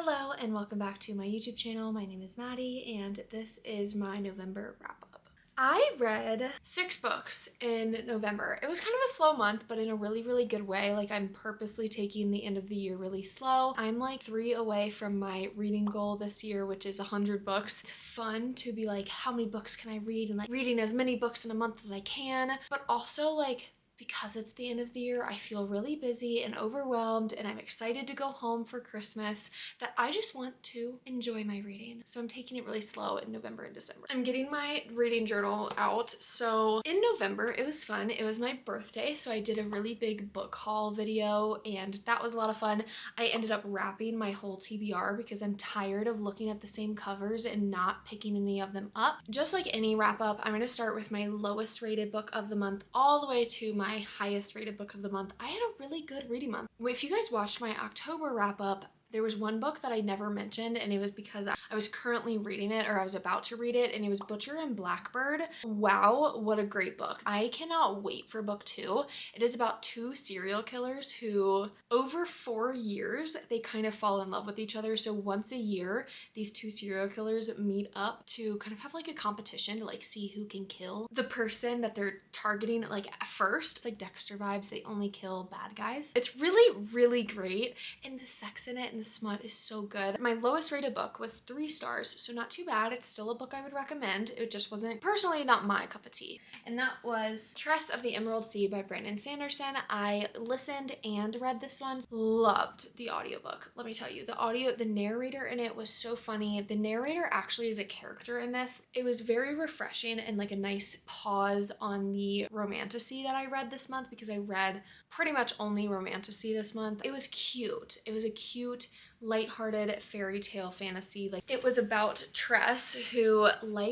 Hello and welcome back to my YouTube channel. My name is Maddie and this is my November wrap-up. I read 6 books in November. It was kind of a slow month, but in a really good way. Like, I'm purposely taking the end of the year really slow. I'm like 3 away from my reading goal this year, which is 100 books. It's fun to be like, how many books can I read? And like reading as many books in a month as I can, but also like, because it's the end of the year, I feel really busy and overwhelmed and I'm excited to go home for Christmas that I just want to enjoy my reading. So I'm taking it really slow in November and December. I'm getting my reading journal out. So in November, it was fun. It was my birthday, so I did a really big book haul video and that was a lot of fun. I ended up wrapping my whole TBR because I'm tired of looking at the same covers and not picking any of them up. Just like any wrap up, I'm gonna start with my lowest rated book of the month all the way to my highest rated book of the month. I had a really good reading month. If you guys watched my October wrap up, there was one book that I never mentioned and it was because I was currently reading it, or I was about to read it, and it was Butcher and Blackbird. Wow, what a great book. I cannot wait for book 2. It is about 2 serial killers who, over 4 years, they kind of fall in love with each other. So once a year, these 2 serial killers meet up to kind of have like a competition to like see who can kill the person that they're targeting like at first. It's like Dexter vibes. They only kill bad guys. It's really great, and the sex in it and the smut is so good. My lowest rated book was 3 stars, so not too bad. It's still a book I would recommend. It just wasn't, personally, not my cup of tea. And that was Tress of the Emerald Sea by Brandon Sanderson. I listened and read this one. Loved the audiobook. Let me tell you, the narrator in it was so funny. The narrator actually is a character in this. It was very refreshing and like a nice pause on the Romantasy that I read this month, because I read pretty much only Romantasy this month. It was cute. It was a cute, lighthearted fairy tale fantasy. Like, it was about Tress, who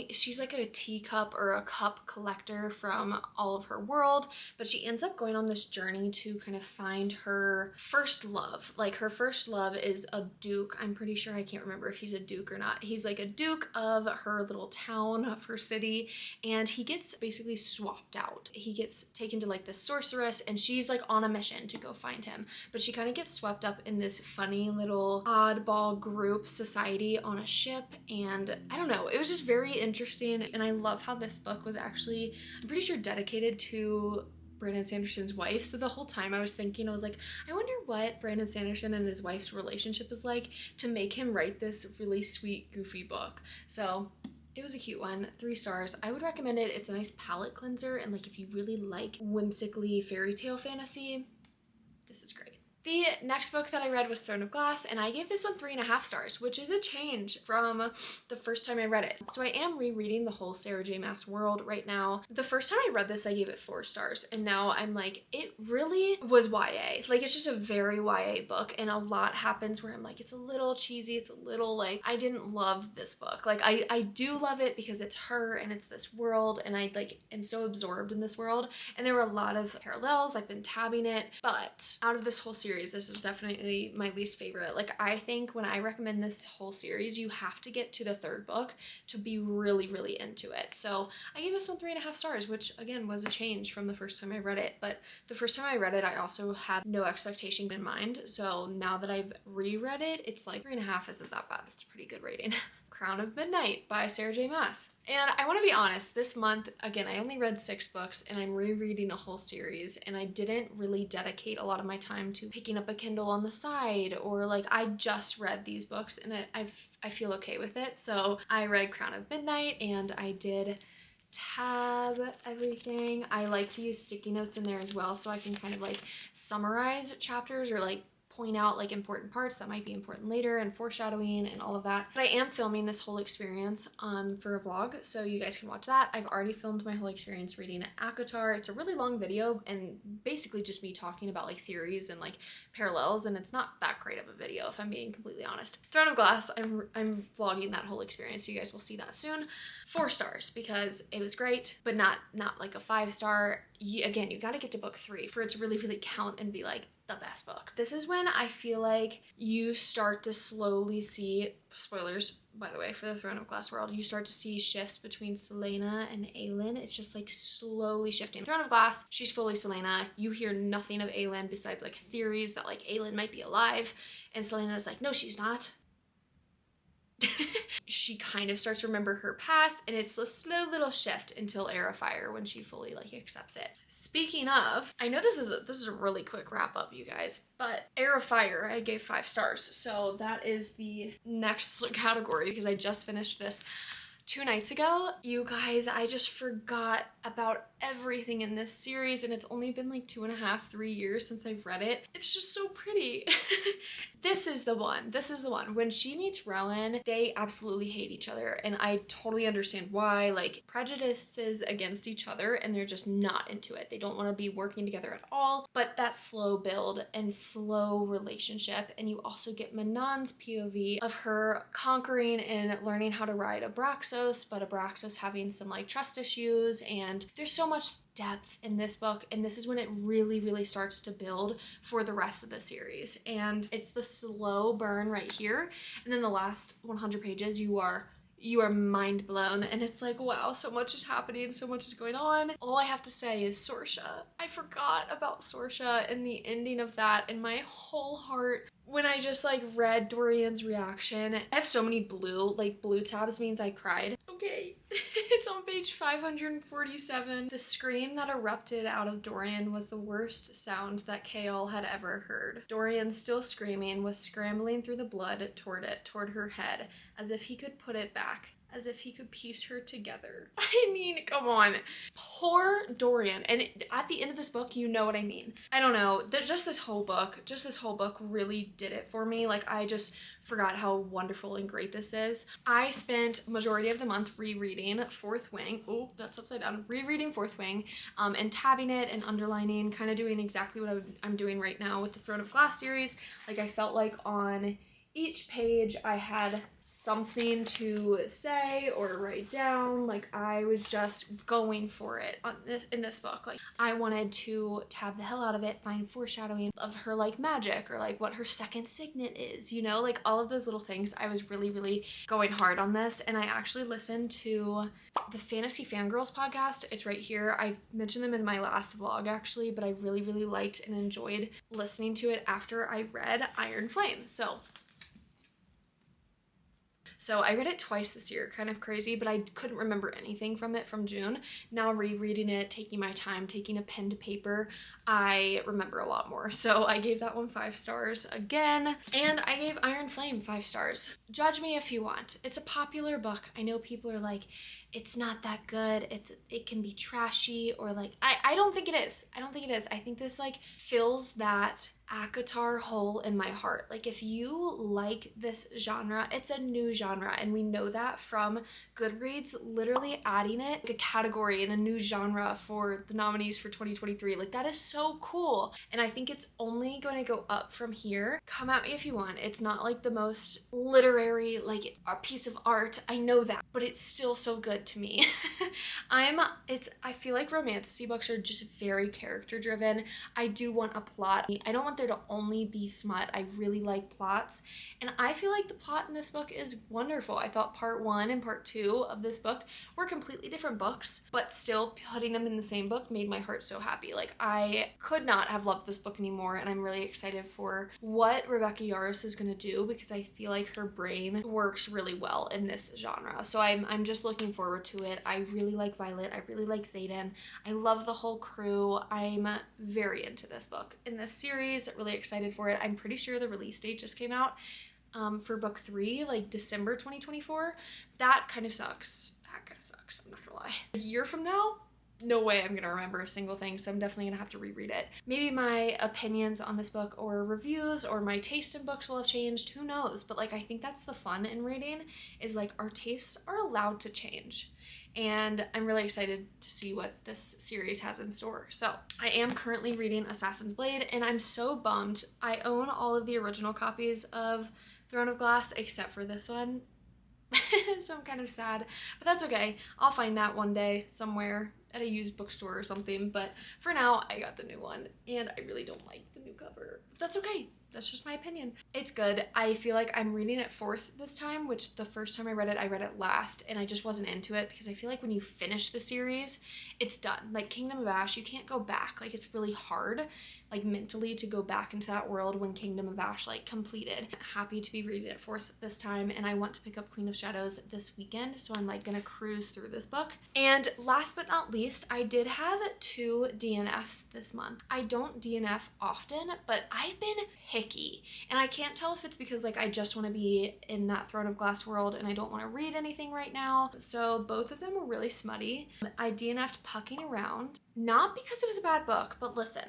she's like a teacup or a cup collector from all of her world, but she ends up going on this journey to kind of find her first love. Like, her first love is a duke. I'm pretty sure, I can't remember if he's a duke or not. He's like a duke of her little town, of her city, and he gets basically swapped out. He gets taken to like this sorceress, and she's like on a mission to go find him, but she kind of gets swept up in this funny little oddball group society on a ship, and I don't know, it was just very interesting. And I love how this book was actually, I'm pretty sure, dedicated to Brandon Sanderson's wife. So the whole time I was thinking, I was like, I wonder what Brandon Sanderson and his wife's relationship is like to make him write this really sweet, goofy book. So it was a cute one. 3 stars. I would recommend it. It's a nice palate cleanser, and like if you really like whimsically fairy tale fantasy, this is great. The next book that I read was Throne of Glass, and I gave this one 3.5 stars, which is a change from the first time I read it. So I am rereading the whole Sarah J. Maas world right now. The first time I read this, I gave it 4 stars, and now I'm like, it really was YA. Like, it's just a very YA book, and a lot happens where I'm like, it's a little cheesy, it's a little like, I didn't love this book. Like, I do love it because it's her and it's this world, and I like am so absorbed in this world, and there were a lot of parallels. I've been tabbing it, but out of this whole series, this is definitely my least favorite. Like, I think when I recommend this whole series, you have to get to the 3rd book to be really into it. So I gave this one 3.5 stars, which again was a change from the first time I read it. But the first time I read it, I also had no expectation in mind. So now that I've reread it, it's like 3.5 isn't that bad. It's a pretty good rating. Crown of Midnight by Sarah J. Maas. And I want to be honest, this month, again, I only read 6 books and I'm rereading a whole series, and I didn't really dedicate a lot of my time to picking up a Kindle on the side, or like, I just read these books and I feel okay with it. So I read Crown of Midnight and I did tab everything. I like to use sticky notes in there as well, so I can kind of like summarize chapters or like point out like important parts that might be important later, and foreshadowing and all of that. But I am filming this whole experience for a vlog, so you guys can watch that. I've already filmed my whole experience reading ACOTAR. It's a really long video and basically just me talking about like theories and like parallels, and it's not that great of a video if I'm being completely honest. Throne of Glass, I'm vlogging that whole experience, so you guys will see that soon. 4 stars because it was great, but not like a 5 star. Again, you got to get to book 3 for it to really count and be like the best book. This is when I feel like you start to slowly see, spoilers by the way for the Throne of Glass world, you start to see shifts between Selena and Aelin. It's just like slowly shifting. Throne of Glass, she's fully Selena. You hear nothing of Aelin besides like theories that like Aelin might be alive, and Selena is like, no, she's not. She kind of starts to remember her past, and it's a slow little shift until Heir of Fire when she fully like accepts it. Speaking of, I know this is a really quick wrap up, you guys, but Heir of Fire I gave 5 stars, so that is the next category because I just finished this 2 nights ago. You guys, I just forgot about everything in this series, and it's only been like 2.5, 3 years since I've read it. It's just so pretty. This is the one. This is the one. When she meets Rowan, they absolutely hate each other, and I totally understand why. Like, prejudices against each other, and they're just not into it. They don't want to be working together at all, but that slow build and slow relationship, and you also get Manon's POV of her conquering and learning how to ride Abraxos, but Abraxos having some like trust issues, and there's so much depth in this book, and this is when it really starts to build for the rest of the series. And it's the slow burn right here, and then the last 100 pages you are mind blown, and it's like, wow, so much is happening, so much is going on. All I have to say is Sorsha. I forgot about Sorsha and the ending of that, and my whole heart when I just like read Dorian's reaction. I have so many blue tabs means I cried. Okay. It's on page 547. The scream that erupted out of Dorian was the worst sound that Chaol had ever heard. Dorian, still screaming, was scrambling through the blood toward her head, as if he could put it back, as if he could piece her together. I mean, come on. Poor Dorian. And at the end of this book, you know what I mean. I don't know, just this whole book really did it for me. Like, I just forgot how wonderful and great this is. I spent majority of the month rereading Fourth Wing. Oh, that's upside down. Rereading Fourth Wing, and tabbing it and underlining, kind of doing exactly what I'm doing right now with the Throne of Glass series. Like, I felt like on each page I had something to say or write down. Like, I was just going for it in this book. Like, I wanted to tab the hell out of it, find foreshadowing of her like magic, or like what her second signet is, you know, like all of those little things. I was really going hard on this, and I actually listened to the Fantasy Fangirls podcast. It's right here. I mentioned them in my last vlog actually, but I really liked and enjoyed listening to it after I read Iron Flame. So I read it twice this year, kind of crazy, but I couldn't remember anything from it from June. Now rereading it, taking my time, taking a pen to paper, I remember a lot more. So I gave that one 5 stars again, and I gave Iron Flame 5 stars. Judge me if you want. It's a popular book. I know people are like, it's not that good, it can be trashy, or like, I don't think it is. I don't think it is. I think this like fills that ACOTAR hole in my heart. Like, if you like this genre, it's a new genre, and we know that from Goodreads literally adding it like a category in a new genre for the nominees for 2023. Like, that is so cool, and I think it's only going to go up from here. Come at me if you want. It's not like the most literary like a piece of art, I know that, but it's still so good to me. I feel like romantasy books are just very character driven. I do want a plot. I don't want there to only be smut. I really like plots, and I feel like the plot in this book is wonderful. I thought part 1 and part 2 of this book were completely different books, but still putting them in the same book made my heart so happy. Like, I could not have loved this book anymore, and I'm really excited for what Rebecca Yarros is going to do, because I feel like her brain works really well in this genre. So I'm just looking forward to it. I really like Violet. I really like Xaden. I love the whole crew. I'm very into this book in this series. Really excited for it. I'm pretty sure the release date just came out for book 3, like December 2024. That kind of sucks. I'm not gonna lie. A year from now, no way I'm gonna remember a single thing, so I'm definitely gonna have to reread it. Maybe my opinions on this book or reviews or my taste in books will have changed, who knows? But like, I think that's the fun in reading, is like our tastes are allowed to change. And I'm really excited to see what this series has in store. So I am currently reading Assassin's Blade, and I'm so bummed. I own all of the original copies of Throne of Glass except for this one. So I'm kind of sad, but that's okay. I'll find that one day somewhere at a used bookstore or something. But for now, I got the new one, and I really don't like the new cover. That's okay. That's just my opinion. It's good. I feel like I'm reading it fourth this time, which the first time I read it last, and I just wasn't into it because I feel like when you finish the series, it's done. Like Kingdom of Ash, you can't go back. Like it's really hard, like mentally, to go back into that world when Kingdom of Ash like completed. I'm happy to be reading it fourth this time, and I want to pick up Queen of Shadows this weekend, so I'm like gonna cruise through this book. And last but not least, I did have 2 DNFs this month. I don't DNF often, but I've been picky, and I can't tell if it's because like I just want to be in that Throne of Glass world and I don't want to read anything right now. So both of them were really smutty. I DNF'd Pucking Around, not because it was a bad book, but listen,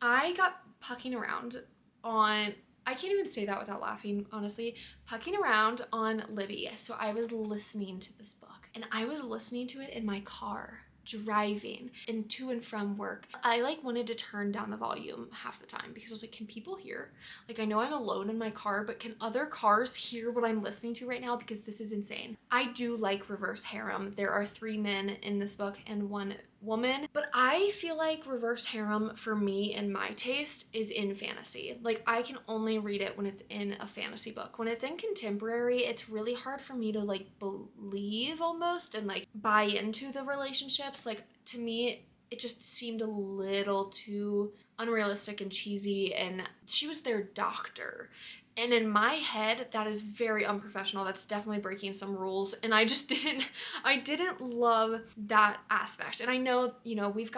I got Pucking Around on, I can't even say that without laughing, honestly, Pucking Around on Libby. So I was listening to this book, and I was listening to it in my car, driving and to and from work. I like wanted to turn down the volume half the time because I was like, can people hear? Like I know I'm alone in my car, but can other cars hear what I'm listening to right now? Because this is insane. I do like reverse harem. There are 3 men in this book and 1 woman, but I feel like reverse harem for me and my taste is in fantasy. Like I can only read it when it's in a fantasy book. When it's in contemporary, it's really hard for me to like believe almost and like buy into the relationships. Like to me, it just seemed a little too unrealistic and cheesy, and she was their doctor. And in my head, that is very unprofessional. That's definitely breaking some rules. And I just didn't love that aspect. And I know, you know, we've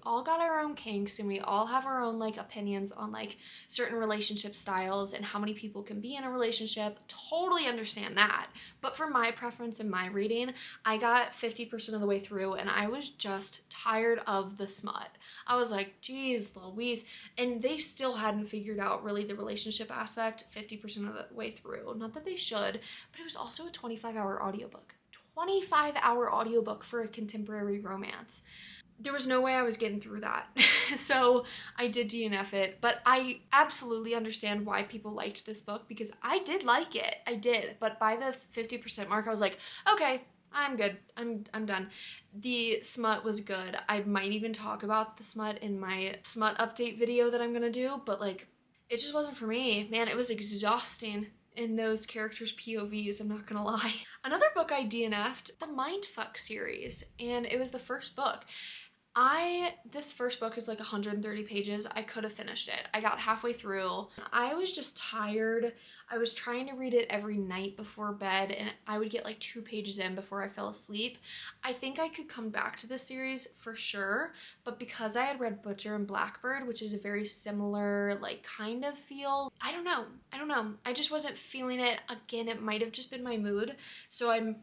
all got our own kinks, and we all have our own like opinions on like certain relationship styles and how many people can be in a relationship. Totally understand that. But for my preference and my reading, I got 50% of the way through and I was just tired of the smut. I was like, geez, Louise. And they still hadn't figured out really the relationship aspect 50% of the way through. Not that they should, but it was also a 25-hour audiobook. 25-hour audiobook for a contemporary romance. There was no way I was getting through that. So I did DNF it, but I absolutely understand why people liked this book because I did like it. I did. But by the 50% mark, I was like, okay, I'm good. I'm done. The smut was good. I might even talk about the smut in my smut update video that I'm gonna do, but like, it just wasn't for me. Man, it was exhausting in those characters' POVs, I'm not gonna lie. Another book I DNF'd, the Mindfuck series, and it was the first book. This first book is like 130 pages. I could have finished it. I got halfway through. I was just tired. I was trying to read it every night before bed, and I would get like 2 pages in before I fell asleep. I think I could come back to this series for sure, but because I had read Butcher and Blackbird, which is a very similar like kind of feel, I don't know. I just wasn't feeling it. Again, it might have just been my mood. So I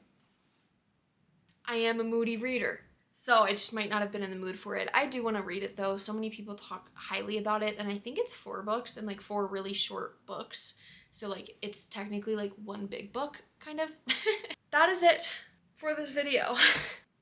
am a moody reader. So I just might not have been in the mood for it. I do want to read it though. So many people talk highly about it, and I think it's 4 books and like 4 really short books. So like it's technically like 1 big book, kind of. That is it for this video.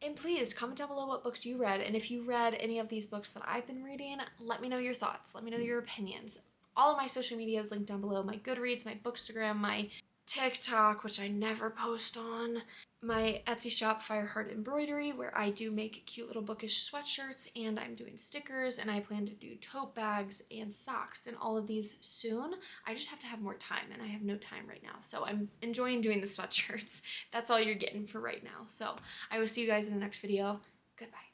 And please comment down below what books you read, and if you read any of these books that I've been reading, let me know your thoughts. Let me know your opinions. All of my social media is linked down below. My Goodreads, my Bookstagram, my TikTok, which I never post on, my Etsy shop, Fireheart Embroidery, where I do make cute little bookish sweatshirts, and I'm doing stickers, and I plan to do tote bags and socks and all of these soon. I just have to have more time, and I have no time right now. So I'm enjoying doing the sweatshirts. That's all you're getting for right now. So I will see you guys in the next video. Goodbye.